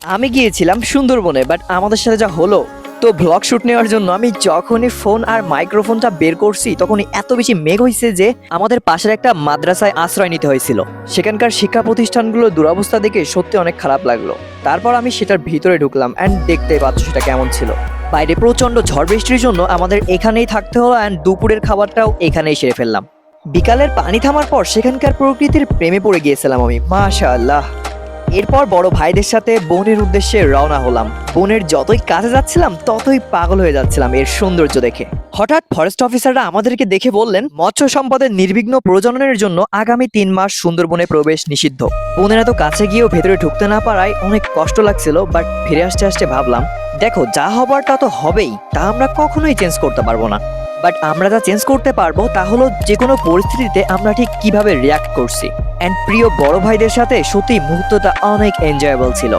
আমি গিয়েছিলাম সুন্দরবনে, বাট আমাদের সাথে যা হলো, তো ব্লগ শুট নেওয়ার জন্য আমি যখনই ফোন আর মাইক্রোফোনটা বের করছি তখনই এত বেশি মেঘ হয়েছে যে আমাদের পাশের একটা মাদ্রাসায় আশ্রয় নিতে হয়েছিল। সেখানকার শিক্ষা প্রতিষ্ঠানগুলোর দুরবস্থা দেখে সত্যি অনেক খারাপ লাগলো। তারপর আমি সেটার ভিতরে ঢুকলাম অ্যান্ড দেখতে পাচ্ছ সেটা কেমন ছিল। বাইরে প্রচন্ড ঝড় বৃষ্টির জন্য আমাদের এখানেই থাকতে হলো অ্যান্ড দুপুরের খাবারটাও এখানেই সেরে ফেললাম। বিকালের পানি থামার পর সেখানকার প্রকৃতির প্রেমে পড়ে গিয়েছিলাম আমি, মাশাআল্লাহ। এরপর বড় ভাইদের সাথে বনের উদ্দেশ্যে রওনা হলাম। বনের যতই কাছে যাচ্ছিলাম ততই পাগল হয়ে যাচ্ছিলাম এর সৌন্দর্য দেখে। হঠাৎ ফরেস্ট অফিসাররা আমাদেরকে দেখে বললেন, মৎস্য সম্পদের নির্বিঘ্ন প্রজননের জন্য আগামী 3 মাস সুন্দরবনে প্রবেশ নিষিদ্ধ। বনের এত কাছে গিয়েও ভেতরে ঢুকতে না পারায় অনেক কষ্ট লাগছিল, বাট ফিরে আসতে আসতে ভাবলাম, দেখো যা হবার তা তো হবেই, তা আমরা কখনোই চেঞ্জ করতে পারবো না। বাট আমরা যা চেঞ্জ করতে পারবো তা হলো যে কোনো পরিস্থিতিতে আমরা ঠিক কিভাবে রিয়াক্ট করছি। অ্যান্ড প্রিয় বড় ভাইদের সাথে সত্যি মুহূর্তটা অনেক এনজয়েবল ছিল।